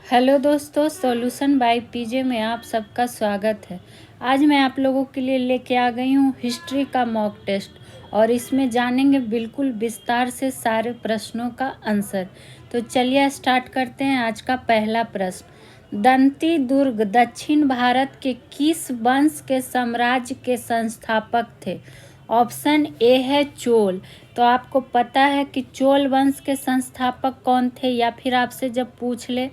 Hello दोस्तों, solution by PJ में आप सबका स्वागत है। आज मैं आप लोगों के लिए लेके आ गई हूँ हिस्ट्री का मॉक टेस्ट और इसमें जानेंगे बिल्कुल विस्तार से सारे प्रश्नों का आंसर। तो चलिए स्टार्ट करते हैं। आज का पहला प्रश्न, दंती दुर्ग दक्षिण भारत के किस वंश के साम्राज्य के संस्थापक थे? ऑप्शन ए है चोल। तो आपको पता है कि चोल वंश के संस्थापक कौन थे, या फिर आपसे जब पूछ ले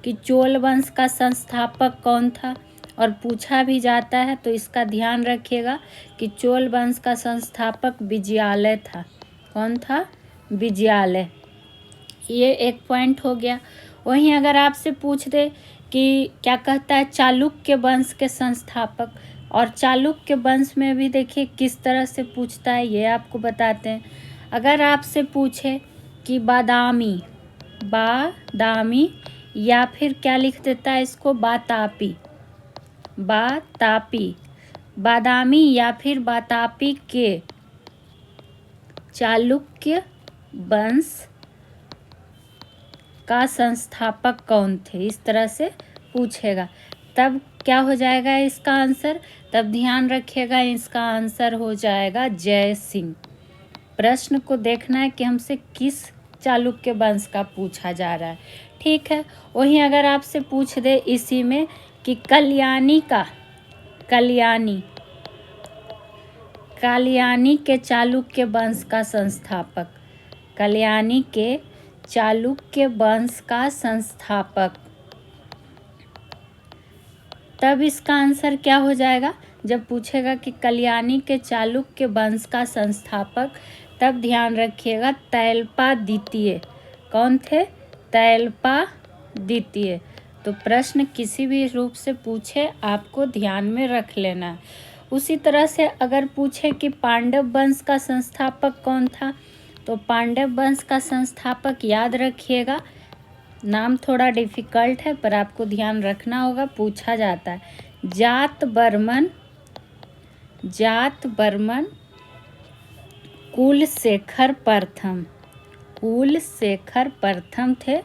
कि चोल वंश का संस्थापक कौन था और पूछा भी जाता है तो इसका ध्यान रखिएगा कि चोल वंश का संस्थापक विजयालय था। कौन था? विजयालय। ये एक पॉइंट हो गया। वहीं अगर आपसे पूछ दे कि क्या कहता है चालुक्य वंश के संस्थापक, और चालुक्य वंश में भी देखिए किस तरह से पूछता है, ये आपको बताते हैं। अगर आपसे पूछे कि बादामी या फिर क्या लिख देता है इसको, बातापी, बादामी या फिर बातापी के चालुक्य वंश का संस्थापक कौन थे, इस तरह से पूछेगा, तब क्या हो जाएगा इसका आंसर? तब ध्यान रखिएगा, इसका आंसर हो जाएगा जय सिंह। प्रश्न को देखना है कि हमसे किस चालुक्य वंश का पूछा जा रहा है। ठीक है। वहीं अगर आपसे पूछ दे इसी में कि कालियानी के चालुक्य वंश का संस्थापक, कालियानी के चालुक्य वंश का संस्थापक, तब इसका आंसर क्या हो जाएगा? जब पूछेगा कि कल्याणी के चालुक्य वंश का संस्थापक, तब ध्यान रखिएगा तैलपा द्वितीय। कौन थे? तैलपा द्वितीय। तो प्रश्न किसी भी रूप से पूछे आपको ध्यान में रख लेना। उसी तरह से अगर पूछे कि पांडव वंश का संस्थापक कौन था, तो पांडव वंश का संस्थापक याद रखिएगा, नाम थोड़ा डिफिकल्ट है पर आपको ध्यान रखना होगा, पूछा जाता है। जात बर्मन कुलशेखर प्रथम थे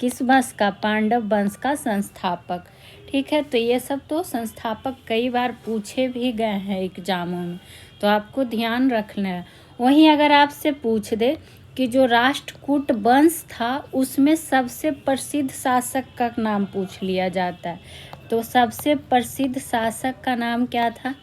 किस वंश का? पांडव वंश का संस्थापक। ठीक है। तो ये सब तो संस्थापक कई बार पूछे भी गए हैं एग्जामों में, तो आपको ध्यान रखना है। वहीं अगर आपसे पूछ दे कि जो राष्ट्रकूट वंश था उसमें सबसे प्रसिद्ध शासक का नाम पूछ लिया जाता है, तो सबसे प्रसिद्ध शासक का नाम क्या था?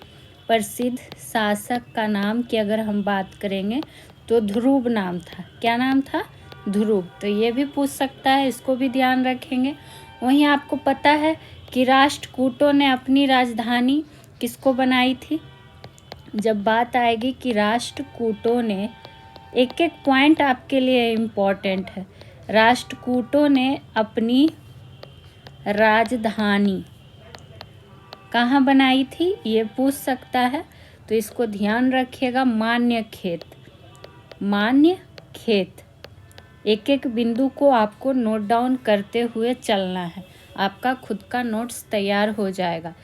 प्रसिद्ध शासक का नाम की अगर हम बात करेंगे तो ध्रुव नाम था। क्या नाम था? ध्रुव। तो ये भी पूछ सकता है, इसको भी ध्यान रखेंगे। वहीं आपको पता है कि राष्ट्रकूटों ने अपनी राजधानी किसको बनाई थी? जब बात आएगी कि राष्ट्रकूटों ने, एक एक पॉइंट आपके लिए इम्पोर्टेंट है, राष्ट्रकूटों ने अपनी राजधानी कहाँ बनाई थी, ये पूछ सकता है। तो इसको ध्यान रखिएगा, मान्य खेत। एक एक बिंदु को आपको नोट डाउन करते हुए चलना है, आपका खुद का नोट्स तैयार हो जाएगा।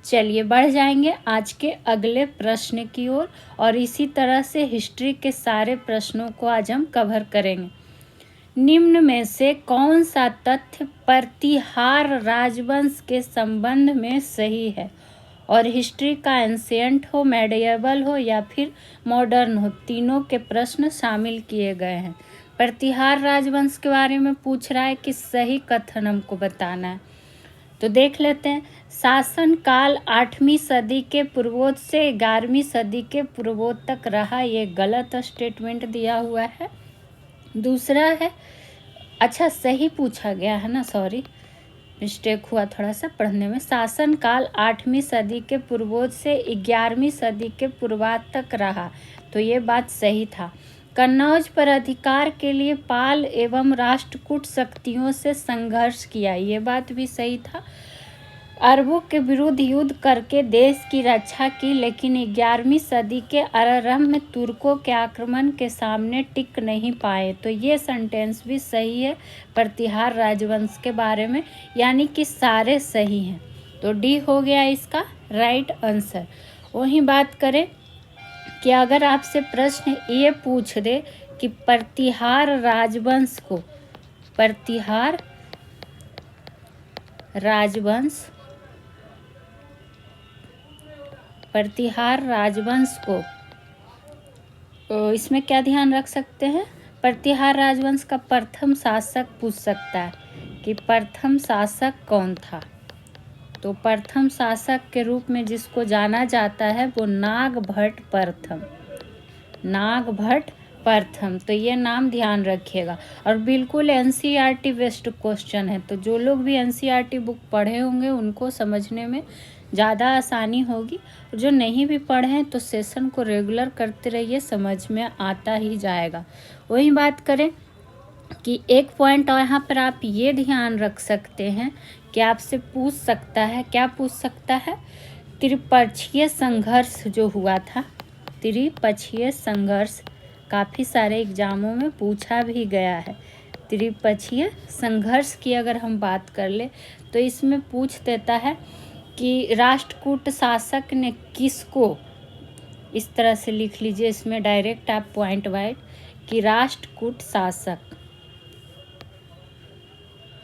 चलिए बढ़ जाएंगे आज के अगले प्रश्न की ओर, और इसी तरह से हिस्ट्री के सारे प्रश्नों को आज हम कवर करेंगे। निम्न में से कौन सा तथ्य प्रतिहार राजवंश के संबंध में सही है? और हिस्ट्री का एंशिएंट हो, मेडिएवल हो या फिर मॉडर्न हो, तीनों के प्रश्न शामिल किए गए हैं। प्रतिहार राजवंश के बारे में पूछ रहा है कि सही कथन हमको बताना है। तो देख लेते हैं। शासन काल 8वीं सदी के पूर्वोत्तर से 11वीं सदी के पूर्वोत्तर तक रहा, ये गलत स्टेटमेंट दिया हुआ है। दूसरा है, अच्छा सही पूछा गया है ना, सॉरी मिस्टेक हुआ थोड़ा सा पढ़ने में। शासन काल 8वीं सदी के पूर्वोत्तर से 11वीं सदी के पूर्वार्ध तक रहा, तो ये बात सही था। कन्नौज पर अधिकार के लिए पाल एवं राष्ट्रकूट शक्तियों से संघर्ष किया, ये बात भी सही था। अरबों के विरुद्ध युद्ध करके देश की रक्षा की, लेकिन 11वीं सदी के आरंभ में तुर्कों के आक्रमण के सामने टिक नहीं पाए, तो ये सेंटेंस भी सही है प्रतिहार राजवंश के बारे में, यानी कि सारे सही हैं। तो डी हो गया इसका राइट आंसर। वहीं बात करें कि अगर आपसे प्रश्न ये पूछ दे कि प्रतिहार राजवंश, प्रतिहार राजवंश को इसमें क्या ध्यान रख सकते हैं? प्रतिहार राजवंश का प्रथम शासक पूछ सकता है कि प्रथम शासक कौन था। तो प्रथम शासक के रूप में जिसको जाना जाता है वो नागभट्ट प्रथम, नागभट्ट प्रथम। तो ये नाम ध्यान रखिएगा। और बिल्कुल एनसीईआरटी बेस्ड क्वेश्चन है, तो जो लोग भी एनसीईआरटी बुक पढ़े होंगे उनको समझने में ज़्यादा आसानी होगी। जो नहीं भी पढ़े हैं तो सेशन को रेगुलर करते रहिए, समझ में आता ही जाएगा। वही बात करें कि एक पॉइंट और यहाँ पर आप ये ध्यान रख सकते हैं कि आपसे पूछ सकता है, क्या पूछ सकता है? त्रिपक्षीय संघर्ष जो हुआ था, त्रिपक्षीय संघर्ष काफ़ी सारे एग्जामों में पूछा भी गया है। त्रिपक्षीय संघर्ष की अगर हम बात कर ले तो इसमें पूछ देता है कि राष्ट्रकूट शासक ने किसको, इस तरह से लिख लीजिए इसमें डायरेक्ट आप पॉइंट वाइज, कि राष्ट्रकूट शासक,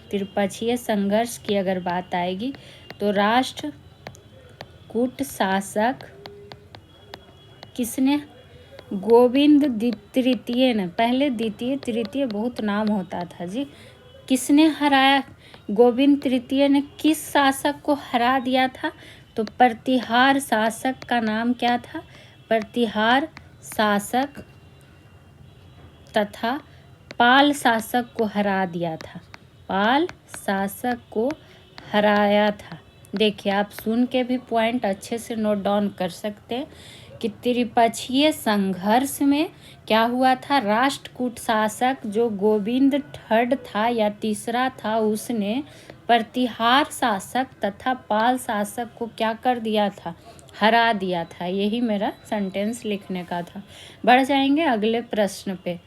त्रिपक्षीय संघर्ष की अगर बात आएगी तो राष्ट्रकूट शासक किसने? गोविंद तृतीय ने। पहले द्वितीय तृतीय बहुत नाम होता था जी। किसने हराया? गोविंद तृतीय ने किस शासक को हरा दिया था? तो प्रतिहार शासक का नाम क्या था? प्रतिहार शासक तथा पाल शासक को हरा दिया था, पाल शासक को हराया था। देखिए आप सुन के भी पॉइंट अच्छे से नोट डाउन कर सकते हैं कि त्रिपक्षीय संघर्ष में क्या हुआ था? राष्ट्रकूट शासक जो गोविंद थर्ड था या तीसरा था, उसने प्रतिहार शासक तथा पाल शासक को क्या कर दिया था? हरा दिया था। यही मेरा सेंटेंस लिखने का था। बढ़ जाएंगे अगले प्रश्न पे।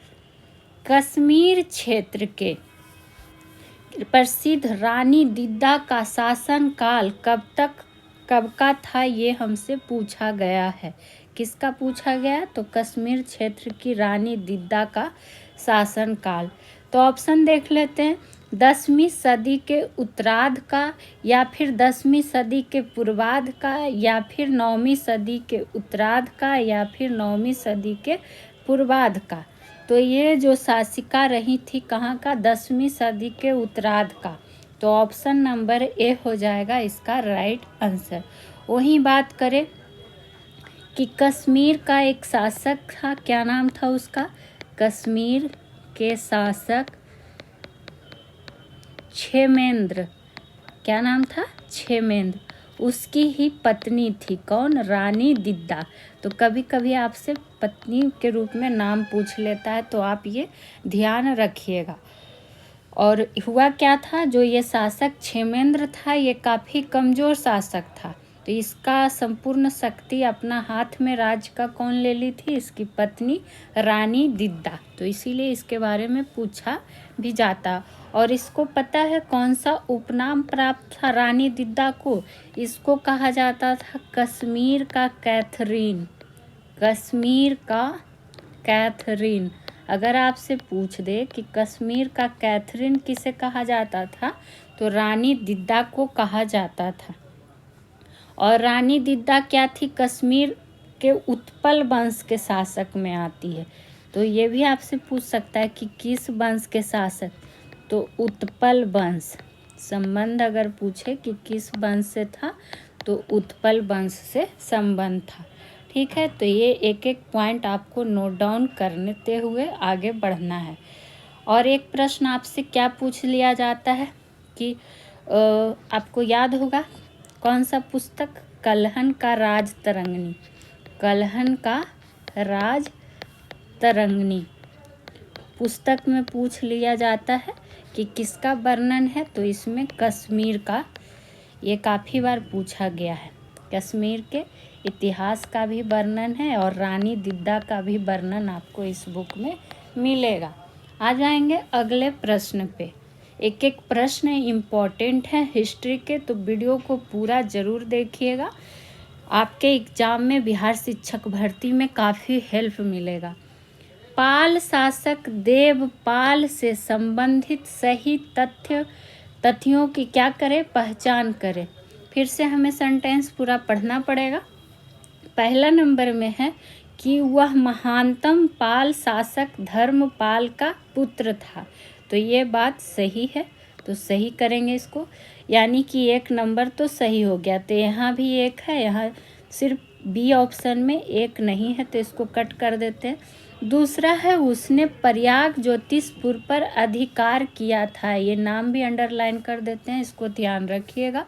कश्मीर क्षेत्र के प्रसिद्ध रानी दिद्दा का शासन काल कब का था? ये हमसे पूछा गया है। किसका पूछा गया? तो कश्मीर क्षेत्र की रानी दिद्दा का शासन काल। तो ऑप्शन देख लेते हैं। 10वीं सदी के उत्तरार्ध का, या फिर 10वीं सदी के पूर्वार्ध का, या फिर 9वीं सदी के उत्तरार्ध का, या फिर 9वीं सदी के पूर्वार्ध का। तो ये जो शासिका रही थी कहाँ का? 10वीं सदी के उत्तरार्ध का। तो ऑप्शन नंबर ए हो जाएगा इसका राइट आंसर। वही बात करें कि कश्मीर का एक शासक था, क्या नाम था उसका? कश्मीर के शासक क्षेमेंद्र। क्या नाम था? क्षेमेंद्र। उसकी ही पत्नी थी कौन? रानी दिद्दा। तो कभी कभी आपसे पत्नी के रूप में नाम पूछ लेता है, तो आप ये ध्यान रखिएगा। और हुआ क्या था? जो ये शासक क्षेमेंद्र था ये काफ़ी कमज़ोर शासक था, तो इसका संपूर्ण शक्ति अपना हाथ में राज्य का कौन ले ली थी? इसकी पत्नी रानी दिद्दा। तो इसीलिए इसके बारे में पूछा भी जाता। और इसको पता है कौन सा उपनाम प्राप्त था रानी दिद्दा को? इसको कहा जाता था कश्मीर का कैथरीन, कश्मीर का कैथरीन। अगर आपसे पूछ दे कि कश्मीर का कैथरीन किसे कहा जाता था, तो रानी दिद्दा को कहा जाता था। और रानी दिद्दा क्या थी? कश्मीर के उत्पल वंश के शासक में आती है। तो ये भी आपसे पूछ सकता है कि किस वंश के शासक? तो उत्पल वंश। संबंध अगर पूछे कि किस वंश से था, तो उत्पल वंश से संबंध था। ठीक है, तो ये एक एक पॉइंट आपको नोट डाउन करते हुए आगे बढ़ना है। और एक प्रश्न आपसे क्या पूछ लिया जाता है कि आपको याद होगा कौन सा पुस्तक? कल्हन का राज तरंगिणी, कल्हन का राज तरंगिणी पुस्तक में पूछ लिया जाता है कि किसका वर्णन है? तो इसमें कश्मीर का, ये काफ़ी बार पूछा गया है। कश्मीर के इतिहास का भी वर्णन है और रानी दिद्दा का भी वर्णन आपको इस बुक में मिलेगा। आ जाएंगे अगले प्रश्न पे। एक एक प्रश्न इम्पॉर्टेंट है हिस्ट्री के, तो वीडियो को पूरा ज़रूर देखिएगा। आपके एग्जाम में बिहार शिक्षक भर्ती में काफ़ी हेल्प मिलेगा। पाल शासक देवपाल से संबंधित सही तथ्य तथ्यों की क्या करें, पहचान करें। फिर से हमें सेंटेंस पूरा पढ़ना पड़ेगा। पहला नंबर में है कि वह महानतम पाल शासक धर्मपाल का पुत्र था। तो ये बात सही है, तो सही करेंगे इसको, यानी कि 1 नंबर तो सही हो गया। तो यहाँ भी 1 है, यहाँ सिर्फ बी ऑप्शन में 1 नहीं है, तो इसको कट कर देते हैं। दूसरा है उसने प्रयाग ज्योतिषपुर पर अधिकार किया था। ये नाम भी अंडरलाइन कर देते हैं, इसको ध्यान रखिएगा।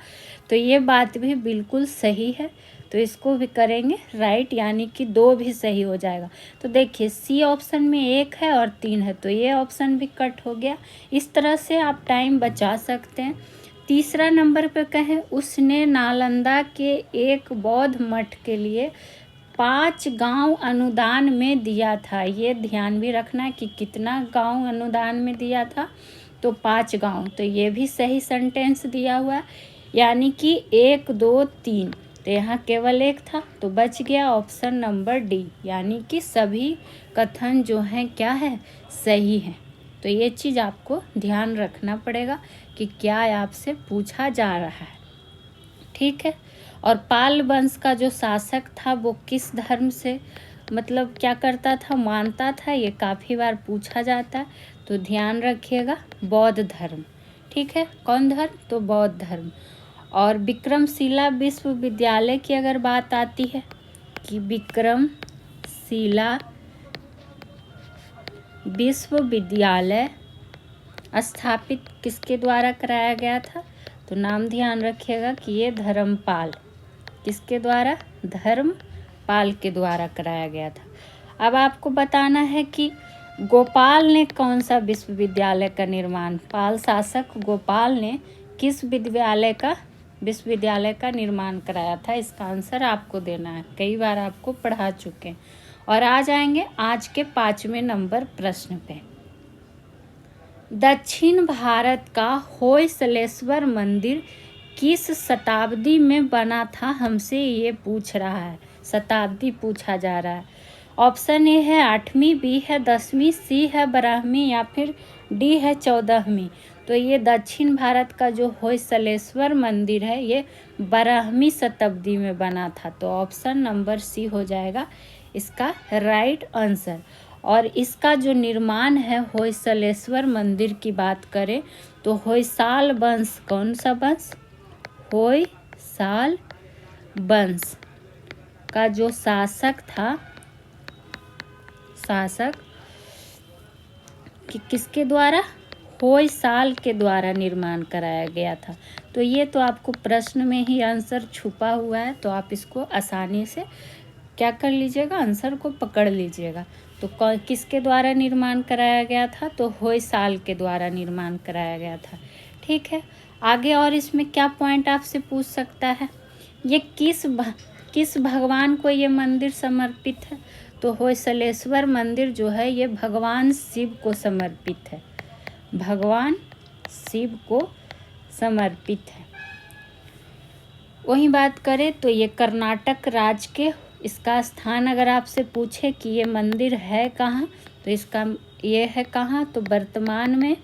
तो ये बात भी बिल्कुल सही है, तो इसको भी करेंगे राइट, यानी कि 2 भी सही हो जाएगा। तो देखिए सी ऑप्शन में 1 है और 3 है, तो ये ऑप्शन भी कट हो गया। इस तरह से आप टाइम बचा सकते हैं। तीसरा नंबर पे कहें उसने नालंदा के एक बौद्ध मठ के लिए 5 गांव अनुदान में दिया था। ये ध्यान भी रखना है कि कितना गांव अनुदान में दिया था, तो 5 गांव। तो ये भी सही सेंटेंस दिया हुआ है, यानी कि 1 2 3। तो यहाँ केवल 1 था, तो बच गया ऑप्शन नंबर डी, यानी कि सभी कथन जो हैं क्या है, सही हैं। तो ये चीज़ आपको ध्यान रखना पड़ेगा कि क्या आपसे पूछा जा रहा है, ठीक है। और पाल वंश का जो शासक था वो किस धर्म से मतलब क्या करता था, मानता था, ये काफ़ी बार पूछा जाता है, तो ध्यान रखिएगा बौद्ध धर्म, ठीक है। कौन धर्म, तो बौद्ध धर्म। और विक्रमशिला विश्वविद्यालय की अगर बात आती है कि विक्रमशिला विश्वविद्यालय स्थापित किसके द्वारा कराया गया था, तो नाम ध्यान रखिएगा कि ये धर्मपाल, किसके द्वारा, धर्मपाल के द्वारा कराया गया था। अब आपको बताना है कि गोपाल ने कौन सा विश्वविद्यालय का निर्माण, पाल शासक गोपाल ने किस विश्वविद्यालय का निर्माण कराया था, इसका आंसर आपको देना है। कई बार आपको पढ़ा चुके हैं। और आ जाएंगे आज के 5वें नंबर प्रश्न पे। दक्षिण भारत का होयसलेश्वर मंदिर किस शताब्दी में बना था, हमसे ये पूछ रहा है, शताब्दी पूछा जा रहा है। ऑप्शन ए है 8वीं, बी है 10वीं, सी है 12वीं या फिर डी है 14वीं। तो ये दक्षिण भारत का जो होयसलेश्वर मंदिर है ये 12वीं शताब्दी में बना था। तो ऑप्शन नंबर सी हो जाएगा इसका राइट आंसर। और इसका जो निर्माण है होयसलेश्वर मंदिर की बात करें तो होयसाल वंश, कौन सा वंश, होयसाल वंश का जो शासक था, कि किसके द्वारा, होयसाल के द्वारा निर्माण कराया गया था। तो ये तो आपको प्रश्न में ही आंसर छुपा हुआ है, तो आप इसको आसानी से क्या कर लीजिएगा, आंसर को पकड़ लीजिएगा। तो किसके द्वारा निर्माण कराया गया था, तो होयसाल के द्वारा निर्माण कराया गया था, ठीक है। आगे और इसमें क्या पॉइंट आपसे पूछ सकता है, ये किस भगवान को ये मंदिर समर्पित है, तो होयसलेश्वर मंदिर जो है ये भगवान शिव को समर्पित है, भगवान शिव को समर्पित है। वही बात करें तो ये कर्नाटक राज्य के, इसका स्थान अगर आपसे पूछे कि ये मंदिर है कहाँ, तो इसका ये है कहाँ, तो वर्तमान में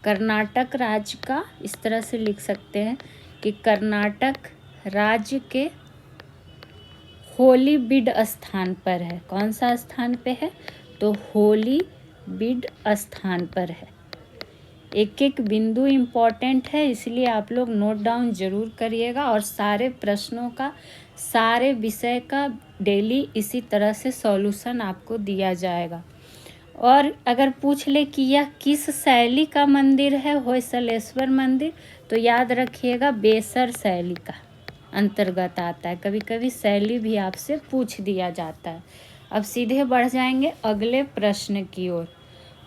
कर्नाटक राज्य का, इस तरह से लिख सकते हैं कि कर्नाटक राज्य के होलीबीड स्थान पर है। कौन सा स्थान पे है, तो होलीबीड स्थान पर है। एक एक बिंदु इम्पॉर्टेंट है, इसलिए आप लोग नोट डाउन ज़रूर करिएगा। और सारे प्रश्नों का, सारे विषय का डेली इसी तरह से सॉल्यूशन आपको दिया जाएगा। और अगर पूछ ले कि यह किस शैली का मंदिर है, होयसलेश्वर मंदिर, तो याद रखिएगा बेसर शैली का अंतर्गत आता है। कभी कभी शैली भी आपसे पूछ दिया जाता है। अब सीधे बढ़ जाएंगे अगले प्रश्न की ओर,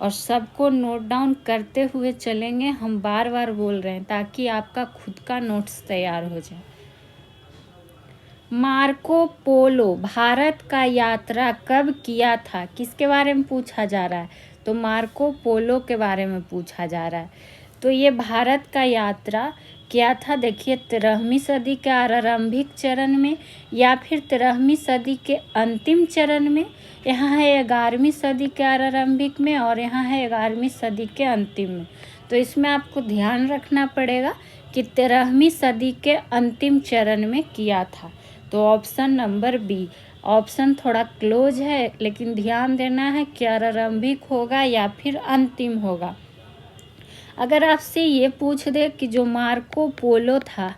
और सबको नोट डाउन करते हुए चलेंगे। हम बार बार बोल रहे हैं ताकि आपका खुद का नोट्स तैयार हो जाए। मार्को पोलो भारत का यात्रा कब किया था, किसके बारे में पूछा जा रहा है, तो मार्को पोलो के बारे में पूछा जा रहा है। तो ये भारत का यात्रा क्या था, देखिए 13वीं सदी के आरंभिक चरण में या फिर 13वीं सदी के अंतिम चरण में। यहाँ है 11वीं सदी के आरंभिक में और यहाँ है 11वीं सदी के अंतिम में। तो इसमें आपको ध्यान रखना पड़ेगा कि 13वीं सदी के अंतिम चरण में किया था। तो ऑप्शन नंबर बी। ऑप्शन थोड़ा क्लोज है, लेकिन ध्यान देना है कि आरंभिक होगा या फिर अंतिम होगा। अगर आपसे ये पूछ दे कि जो मार्को पोलो था,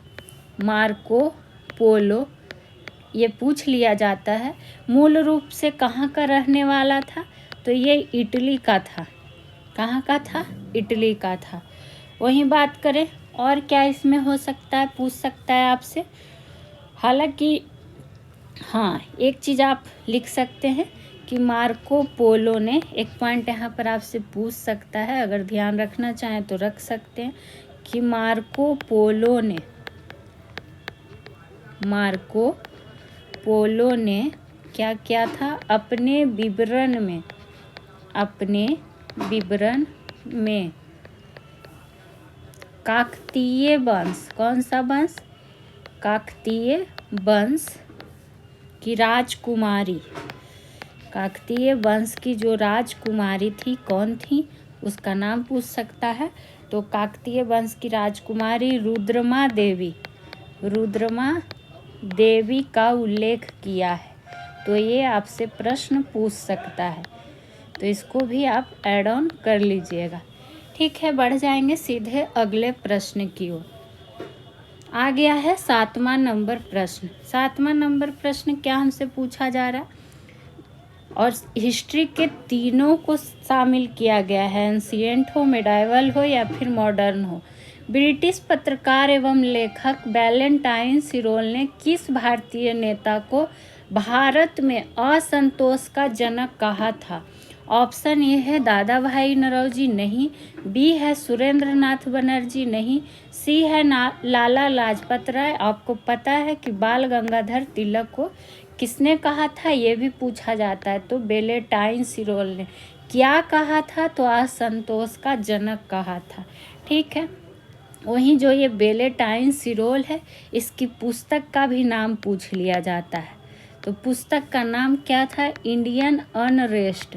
मार्को पोलो, ये पूछ लिया जाता है मूल रूप से कहाँ का रहने वाला था, तो ये इटली का था। कहाँ का था? इटली का था। वहीं बात करें और क्या इसमें हो सकता है, पूछ सकता है आपसे। हालांकि हाँ, एक चीज़ आप लिख सकते हैं कि मार्को पोलो ने, एक पॉइंट यहाँ पर आपसे पूछ सकता है, अगर ध्यान रखना चाहें तो रख सकते हैं कि मार्को पोलो ने क्या किया था अपने विवरण में काकतीय वंश, कौन सा वंश? काकतीय वंश की राजकुमारी, काकतीय वंश की जो राजकुमारी थी, कौन थी, उसका नाम पूछ सकता है। तो काकतीय वंश की राजकुमारी रुद्रमा देवी का उल्लेख किया है। तो ये आपसे प्रश्न पूछ सकता है, तो इसको भी आप ऐड ऑन कर लीजिएगा। ठीक है, बढ़ जाएंगे सीधे अगले प्रश्न की ओर। आ गया है 7वां नंबर प्रश्न। 7वां नंबर प्रश्न क्या हमसे पूछा जा रहा है, और हिस्ट्री के तीनों को शामिल किया गया है, एंशिएंट हो, मिडाइवल हो या फिर मॉडर्न हो। ब्रिटिश पत्रकार एवं लेखक वैलेंटाइन सिरोल ने किस भारतीय नेता को भारत में असंतोष का जनक कहा था? ऑप्शन ए है दादा भाई नौरोजी, नहीं। बी है सुरेंद्र नाथ बनर्जी, नहीं। सी है लाला लाजपत राय। आपको पता है कि बाल गंगाधर तिलक को किसने कहा था, ये भी पूछा जाता है। तो वैलेंटाइन सिरोल ने क्या कहा था, तो असंतोष का जनक कहा था। ठीक है, वहीं जो ये वैलेंटाइन सिरोल है, इसकी पुस्तक का भी नाम पूछ लिया जाता है। तो पुस्तक का नाम क्या था? Indian unrest.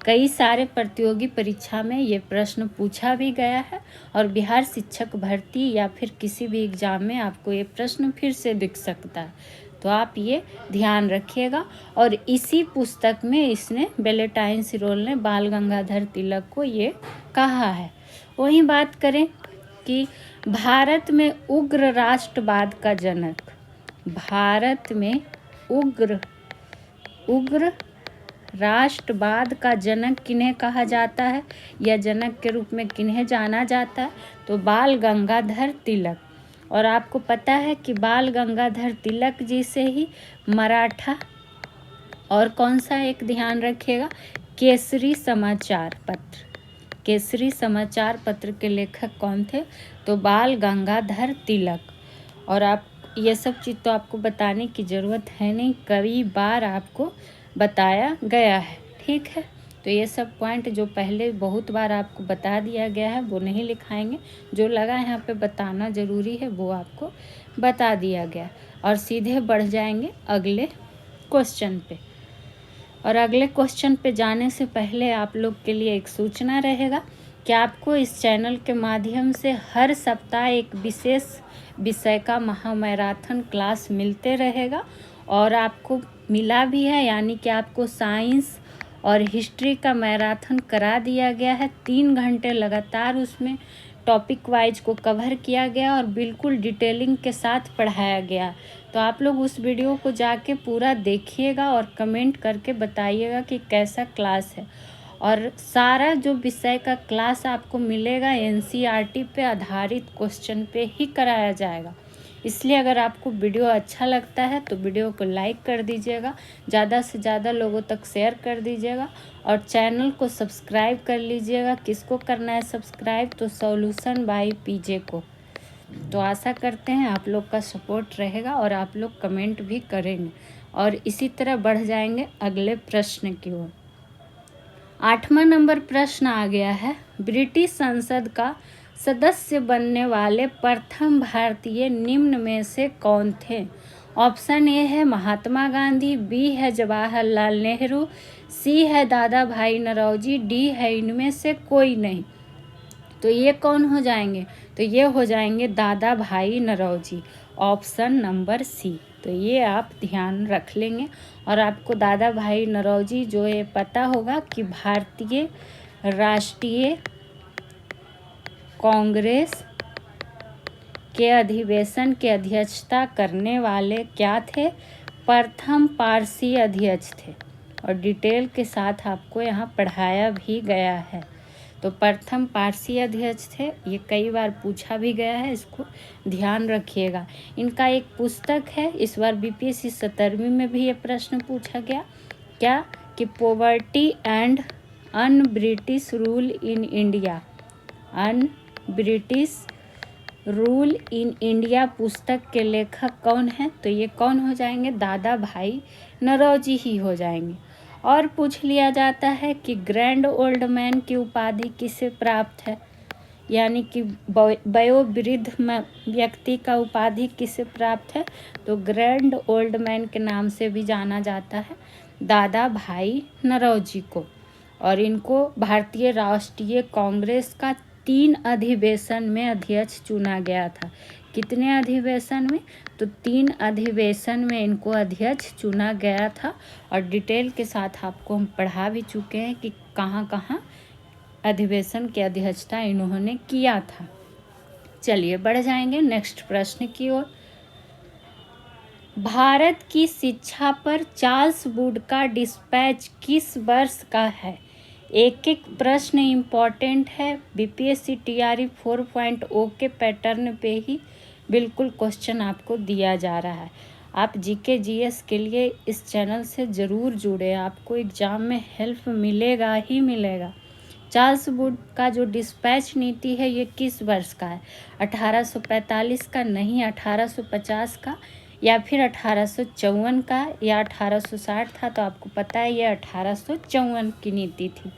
कई सारे प्रतियोगी परीक्षा में ये प्रश्न पूछा भी गया है, और बिहार शिक्षक भर्ती या फिर किसी भी एग्जाम में आपको ये प्रश्न फिर से दिख सकता है। तो आप ये ध्यान रखिएगा। और इसी पुस्तक में इसने, वैलेंटाइन सिरोल ने, बाल गंगाधर तिलक को ये कहा है। वहीं बात करें कि भारत में उग्र राष्ट्रवाद का जनक, भारत में उग्र राष्ट्रवाद का जनक किन्हें कहा जाता है, या जनक के रूप में किन्हें जाना जाता है? तो बाल गंगाधर तिलक। और आपको पता है कि बाल गंगाधर तिलक जी से ही मराठा, और कौन सा एक ध्यान रखिएगा, केसरी समाचार पत्र के लेखक कौन थे? तो बाल गंगाधर तिलक। और आप ये सब चीज़ तो आपको बताने की ज़रूरत है नहीं, कई बार आपको बताया गया है। ठीक है, तो ये सब पॉइंट जो पहले बहुत बार आपको बता दिया गया है वो नहीं लिखाएंगे, जो लगा यहाँ पे बताना ज़रूरी है वो आपको बता दिया गया। और सीधे बढ़ जाएंगे अगले क्वेश्चन पे। और अगले क्वेश्चन पे जाने से पहले आप लोग के लिए एक सूचना रहेगा कि आपको इस चैनल के माध्यम से हर सप्ताह एक विशेष विषय का महामैराथन क्लास मिलते रहेगा, और आपको मिला भी है, यानी कि आपको साइंस और हिस्ट्री का मैराथन करा दिया गया है। 3 घंटे लगातार उसमें टॉपिक वाइज को कवर किया गया और बिल्कुल डिटेलिंग के साथ पढ़ाया गया। तो आप लोग उस वीडियो को जाके पूरा देखिएगा और कमेंट करके बताइएगा कि कैसा क्लास है। और सारा जो विषय का क्लास आपको मिलेगा एनसीईआरटी पे आधारित क्वेश्चन पे ही कराया जाएगा। इसलिए अगर आपको वीडियो अच्छा लगता है तो वीडियो को लाइक कर दीजिएगा, ज़्यादा से ज़्यादा लोगों तक शेयर कर दीजिएगा, और चैनल को सब्सक्राइब कर लीजिएगा। किसको करना है सब्सक्राइब? तो सॉल्यूशन बाय पीजे को। तो आशा करते हैं आप लोग का सपोर्ट रहेगा और आप लोग कमेंट भी करेंगे, और इसी तरह बढ़ जाएंगे अगले प्रश्न की ओर। 8वां नंबर प्रश्न आ गया है, ब्रिटिश संसद का सदस्य बनने वाले प्रथम भारतीय निम्न में से कौन थे? ऑप्शन ए है महात्मा गांधी, बी है जवाहरलाल नेहरू, सी है दादा भाई नरौजी, डी है इनमें से कोई नहीं। तो ये कौन हो जाएंगे? तो ये हो जाएंगे दादा भाई नरौजी, ऑप्शन नंबर सी। तो ये आप ध्यान रख लेंगे। और आपको दादा भाई नरौजी जो ये पता होगा कि भारतीय राष्ट्रीय कांग्रेस के अधिवेशन की अध्यक्षता करने वाले क्या थे? प्रथम पारसी अध्यक्ष थे। और डिटेल के साथ आपको यहाँ पढ़ाया भी गया है। तो प्रथम पारसी अध्यक्ष थे, ये कई बार पूछा भी गया है, इसको ध्यान रखिएगा। इनका एक पुस्तक है, इस बार बीपीएससी 17वीं में भी ये प्रश्न पूछा गया, क्या कि poverty and un British rule in India, un British rule in India पुस्तक के लेखक कौन है? तो ये कौन हो जाएंगे? दादा भाई नरौजी ही हो जाएंगे। और पूछ लिया जाता है कि ग्रैंड ओल्ड मैन की उपाधि किसे प्राप्त है, यानी कि वयोवृद्ध व्यक्ति का उपाधि किसे प्राप्त है? तो ग्रैंड ओल्ड मैन के नाम से भी जाना जाता है दादा भाई नरौजी को। और इनको भारतीय राष्ट्रीय कांग्रेस का 3 अधिवेशन में अध्यक्ष चुना गया था। कितने अधिवेशन में? तो 3 अधिवेशन में इनको अध्यक्ष चुना गया था। और डिटेल के साथ आपको हम पढ़ा भी चुके हैं कि कहाँ कहाँ अधिवेशन की अध्यक्षता इन्होंने किया था। चलिए बढ़ जाएंगे नेक्स्ट प्रश्न की ओर। भारत की शिक्षा पर चार्ल्स वुड का डिस्पैच किस वर्ष का है? एक एक प्रश्न इम्पॉर्टेंट है। बीपीएससी टीआरई 4.0 के पैटर्न पे ही बिल्कुल क्वेश्चन आपको दिया जा रहा है। आप जीके जीएस के लिए इस चैनल से ज़रूर जुड़े, आपको एग्ज़ाम में हेल्प मिलेगा ही मिलेगा। चार्ल्स वुड का जो डिस्पैच नीति है ये किस वर्ष का है? 1845 का? नहीं, 1850 का, या फिर 1854 का, या 1860 था? तो आपको पता है ये 1854 की नीति थी।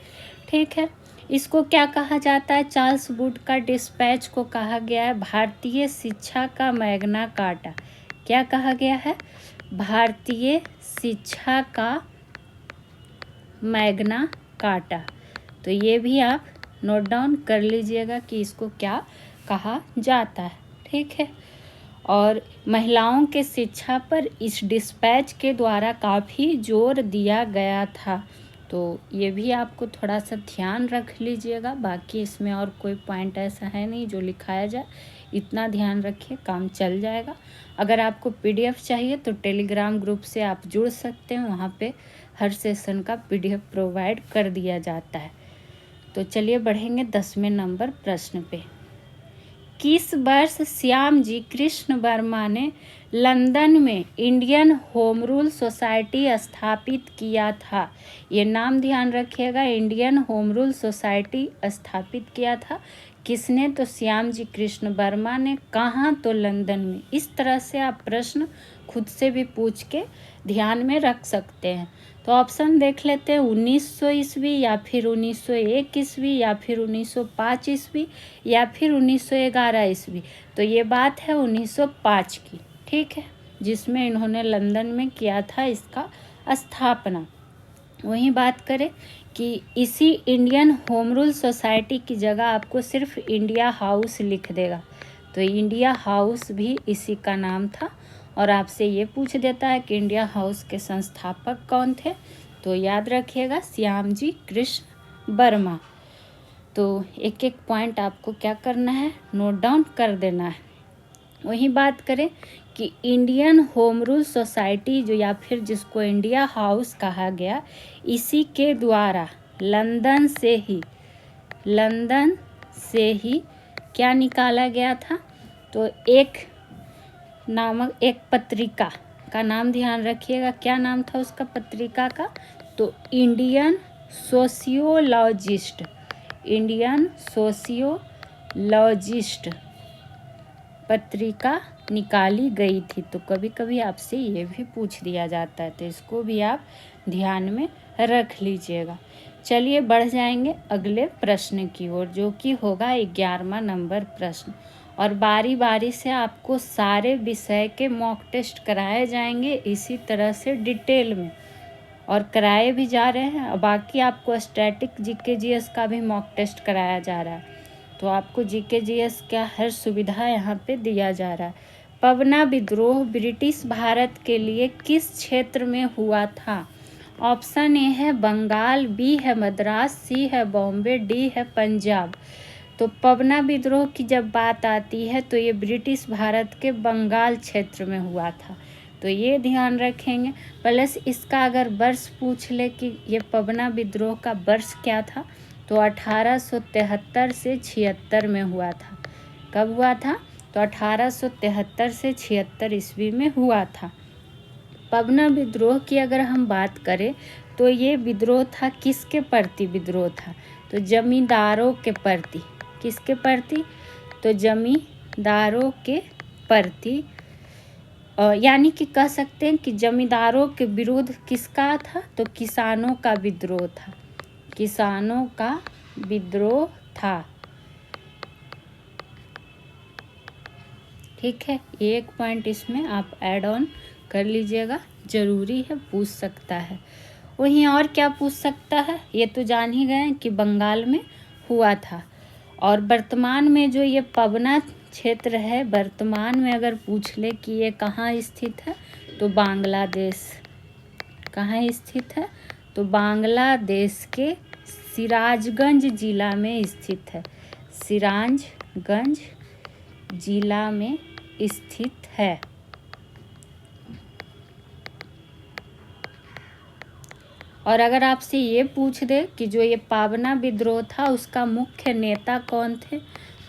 ठीक है, इसको क्या कहा जाता है? चार्ल्स वुड का डिस्पैच को कहा गया है भारतीय शिक्षा का मैग्ना कार्टा। क्या कहा गया है? भारतीय शिक्षा का मैग्ना कार्टा। तो ये भी आप नोट डाउन कर लीजिएगा कि इसको क्या कहा जाता है। ठीक है, और महिलाओं के शिक्षा पर इस डिस्पैच के द्वारा काफ़ी जोर दिया गया था। तो ये भी आपको थोड़ा सा ध्यान रख लीजिएगा। बाकी इसमें और कोई पॉइंट ऐसा है नहीं जो लिखाया जाए, इतना ध्यान रखिए, काम चल जाएगा। अगर आपको पीडीएफ चाहिए तो टेलीग्राम ग्रुप से आप जुड़ सकते हैं, वहाँ पे हर सेशन का पीडीएफ प्रोवाइड कर दिया जाता है। तो चलिए बढ़ेंगे 10वें नंबर प्रश्न पे। किस वर्ष श्याम जी कृष्ण वर्मा ने लंदन में इंडियन होम रूल सोसाइटी स्थापित किया था? ये नाम ध्यान रखिएगा, इंडियन होम रूल सोसाइटी स्थापित किया था किसने? तो श्याम जी कृष्ण वर्मा ने। कहाँ? तो लंदन में। इस तरह से आप प्रश्न खुद से भी पूछ के ध्यान में रख सकते हैं। तो ऑप्शन देख लेते हैं, 1900 ईस्वी, या फिर 1901 ईस्वी, या फिर 1905 ईस्वी, या फिर 1911 ईस्वी। तो ये बात है 1905 की। ठीक है, जिसमें इन्होंने लंदन में किया था इसका स्थापना। वहीं बात करें कि इसी इंडियन होम रूल सोसाइटी की जगह आपको सिर्फ इंडिया हाउस लिख देगा, तो इंडिया हाउस भी इसी का नाम था। और आपसे ये पूछ देता है कि इंडिया हाउस के संस्थापक कौन थे? तो याद रखिएगा श्याम जी कृष्ण वर्मा। तो एक एक पॉइंट आपको क्या करना है? नोट डाउन कर देना है। वहीं बात करें कि इंडियन होम रूल सोसाइटी जो, या फिर जिसको इंडिया हाउस कहा गया, इसी के द्वारा लंदन से ही क्या निकाला गया था? तो एक पत्रिका का नाम ध्यान रखिएगा। क्या नाम था उसका पत्रिका का? तो इंडियन सोशियोलॉजिस्ट पत्रिका निकाली गई थी। तो कभी कभी आपसे ये भी पूछ दिया जाता है, तो इसको भी आप ध्यान में रख लीजिएगा। चलिए बढ़ जाएंगे अगले प्रश्न की ओर, जो कि होगा 11वां नंबर प्रश्न। और बारी बारी से आपको सारे विषय के मॉक टेस्ट कराए जाएंगे इसी तरह से डिटेल में। और कराए भी जा रहे हैं। और बाकी आपको स्टैटिक जीके जीएस का भी मॉक टेस्ट कराया जा रहा है, तो आपको जीके जीएस का हर सुविधा यहाँ पे दिया जा रहा है। पवना विद्रोह ब्रिटिश भारत के लिए किस क्षेत्र में हुआ था? ऑप्शन ए है बंगाल, बी है मद्रास, सी है बॉम्बे, डी है पंजाब। तो पवना विद्रोह की जब बात आती है तो ये ब्रिटिश भारत के बंगाल क्षेत्र में हुआ था, तो ये ध्यान रखेंगे। प्लस इसका अगर वर्ष पूछ ले कि ये पवना विद्रोह का वर्ष क्या था, तो 1873 से 76 में हुआ था। कब हुआ था? तो 1873 से 76 ईस्वी में हुआ था। पवना विद्रोह की अगर हम बात करें तो ये विद्रोह था किसके प्रति विद्रोह था? तो जमींदारों के प्रति। किसके प्रति? तो जमींदारों के प्रति, यानी कि कह सकते हैं कि जमींदारों के विरुद्ध किसका था? तो किसानों का विद्रोह था। किसानों का विद्रोह था। ठीक है, एक पॉइंट इसमें आप ऐड ऑन कर लीजिएगा, जरूरी है, पूछ सकता है। वहीं और क्या पूछ सकता है? ये तो जान ही गए कि बंगाल में हुआ था। और वर्तमान में जो ये पवना क्षेत्र है, वर्तमान में अगर पूछ ले कि ये कहाँ स्थित है, तो बांग्लादेश। कहाँ स्थित है? तो बांग्लादेश के सिराजगंज जिला में स्थित है। सिराजगंज जिला में स्थित है। और अगर आपसे ये पूछ दे कि जो ये पवना विद्रोह था उसका मुख्य नेता कौन थे,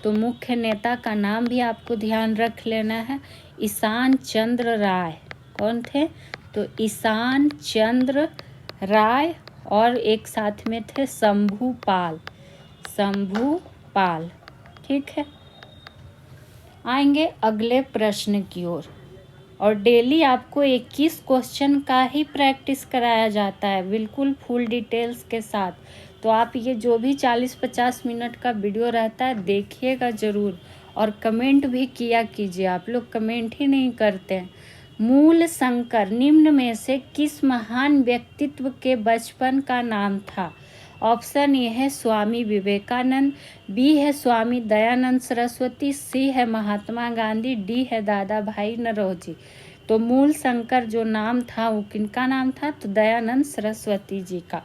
तो मुख्य नेता का नाम भी आपको ध्यान रख लेना है, ईशान चंद्र राय। कौन थे? तो ईशान चंद्र राय, और एक साथ में थे शंभू पाल। शंभू पाल। ठीक है, आएंगे अगले प्रश्न की ओर। और डेली आपको 21 क्वेश्चन का ही प्रैक्टिस कराया जाता है, बिल्कुल फुल डिटेल्स के साथ। तो आप ये जो भी 40-50 मिनट का वीडियो रहता है देखिएगा ज़रूर, और कमेंट भी किया कीजिए। आप लोग कमेंट ही नहीं करते हैं। मूल शंकर निम्न में से किस महान व्यक्तित्व के बचपन का नाम था? ऑप्शन ए है स्वामी विवेकानंद, बी है स्वामी दयानंद सरस्वती, सी है महात्मा गांधी, डी है दादा भाई नौरोजी। तो मूल शंकर जो नाम था वो किनका नाम था? तो दयानंद सरस्वती जी का।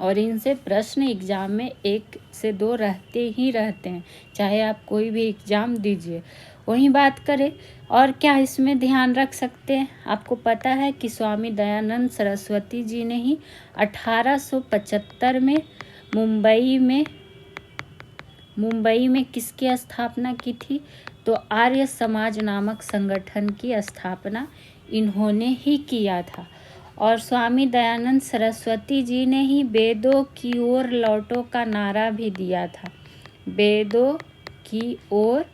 और इनसे प्रश्न एग्जाम में 1 से 2 रहते ही रहते हैं, चाहे आप कोई भी एग्ज़ाम दीजिए। वहीं बात करें और क्या इसमें ध्यान रख सकते हैं, आपको पता है कि स्वामी दयानंद सरस्वती जी ने ही 1875 में मुंबई में किसकी स्थापना की थी? तो आर्य समाज नामक संगठन की स्थापना इन्होंने ही किया था। और स्वामी दयानंद सरस्वती जी ने ही वेदों की ओर लौटो का नारा भी दिया था। वेदों की ओर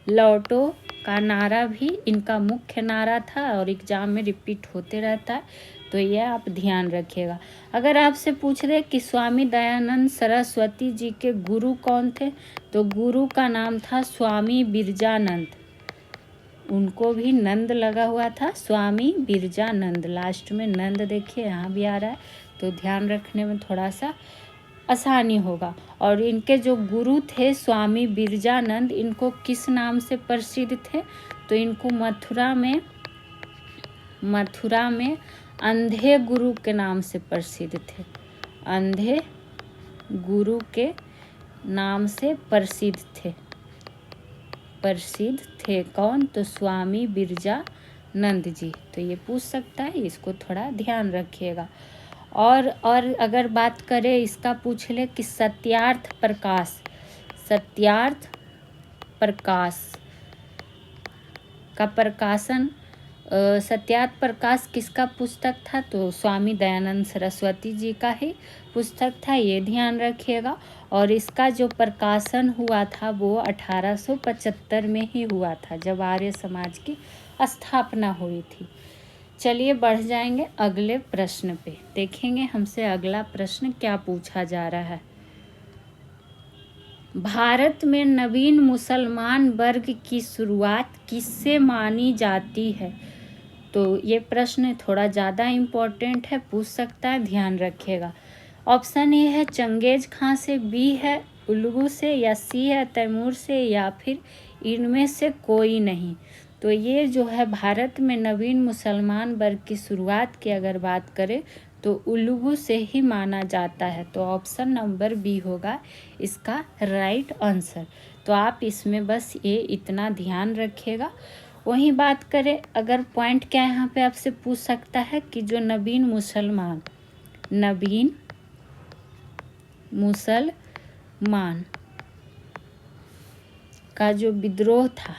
लौटो का नारा भी इनका मुख्य नारा था, और एग्जाम में रिपीट होते रहता है, तो यह आप ध्यान रखिएगा। अगर आपसे पूछ रहे कि स्वामी दयानंद सरस्वती जी के गुरु कौन थे, तो गुरु का नाम था स्वामी बिरजानंद। उनको भी नंद लगा हुआ था, स्वामी बिरजानंद। लास्ट में नंद देखिए यहाँ भी आ रहा है, तो ध्यान रखने में थोड़ा सा आसानी होगा। और इनके जो गुरु थे स्वामी बिरजानंद, इनको किस नाम से प्रसिद्ध थे? तो इनको मथुरा में अंधे गुरु के नाम से प्रसिद्ध थे। अंधे गुरु के नाम से प्रसिद्ध थे। कौन? तो स्वामी बिरजानंद जी। तो ये पूछ सकता है, इसको थोड़ा ध्यान रखिएगा। और अगर बात करें इसका पूछ ले कि सत्यार्थ प्रकाश का प्रकाशन, सत्यार्थ प्रकाश किसका पुस्तक था? तो स्वामी दयानंद सरस्वती जी का ही पुस्तक था, ये ध्यान रखिएगा। और इसका जो प्रकाशन हुआ था वो 1875 में ही हुआ था, जब आर्य समाज की स्थापना हुई थी। चलिए बढ़ जाएंगे अगले प्रश्न पे, देखेंगे हमसे अगला प्रश्न क्या पूछा जा रहा है। भारत में नवीन मुसलमान वर्ग की शुरुआत किससे मानी जाती है? तो ये प्रश्न थोड़ा ज़्यादा इम्पोर्टेंट है, पूछ सकता है, ध्यान रखिएगा। ऑप्शन ए है चंगेज खां से, बी है उल्लू से, या सी है तैमूर से, या फिर इनमें से कोई नहीं। तो ये जो है भारत में नवीन मुसलमान वर्ग की शुरुआत की अगर बात करें तो उल्लू से ही माना जाता है। तो ऑप्शन नंबर बी होगा इसका राइट आंसर। तो आप इसमें बस ये इतना ध्यान रखिएगा। वहीं बात करें अगर पॉइंट क्या यहाँ पे आपसे पूछ सकता है कि जो नवीन मुसलमान का जो विद्रोह था,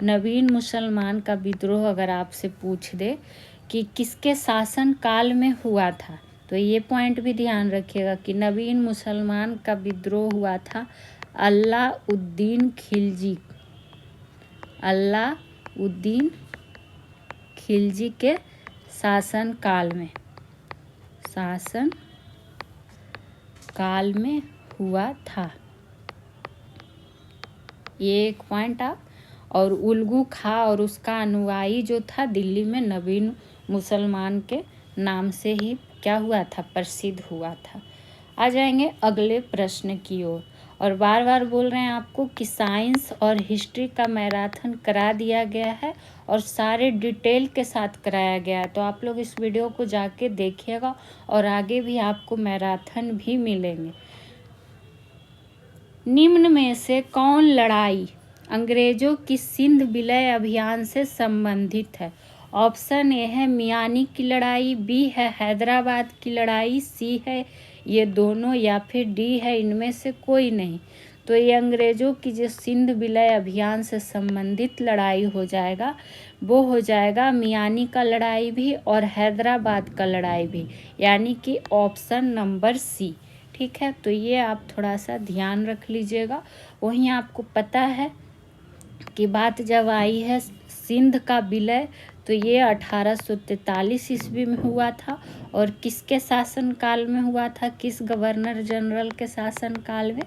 नवीन मुसलमान का विद्रोह अगर आपसे पूछ दे कि किसके शासन काल में हुआ था, तो ये पॉइंट भी ध्यान रखिएगा कि नवीन मुसलमान का विद्रोह हुआ था अलाउद्दीन खिलजी के शासन काल में हुआ था। ये एक पॉइंट आप। और उल्गू खां और उसका अनुयायी जो था दिल्ली में नवीन मुसलमान के नाम से ही क्या हुआ था, प्रसिद्ध हुआ था। आ जाएंगे अगले प्रश्न की ओर। और बार बार बोल रहे हैं आपको कि साइंस और हिस्ट्री का मैराथन करा दिया गया है और सारे डिटेल के साथ कराया गया है। तो आप लोग इस वीडियो को जाके देखिएगा और आगे भी आपको मैराथन भी मिलेंगे। निम्न में से कौन लड़ाई अंग्रेजों की सिंध विलय अभियान से संबंधित है? ऑप्शन ए है मियानी की लड़ाई, बी है हैदराबाद की लड़ाई, सी है ये दोनों, या फिर डी है इनमें से कोई नहीं। तो ये अंग्रेजों की जो सिंध विलय अभियान से संबंधित लड़ाई हो जाएगा वो हो जाएगा मियानी का लड़ाई भी और हैदराबाद का लड़ाई भी, यानी कि ऑप्शन नंबर सी। ठीक है, तो ये आप थोड़ा सा ध्यान रख लीजिएगा। वहीं आपको पता है कि बात जब आई है सिंध का विलय तो ये 1843 ईस्वी में हुआ था। और किसके शासनकाल में हुआ था, किस गवर्नर जनरल के शासनकाल में?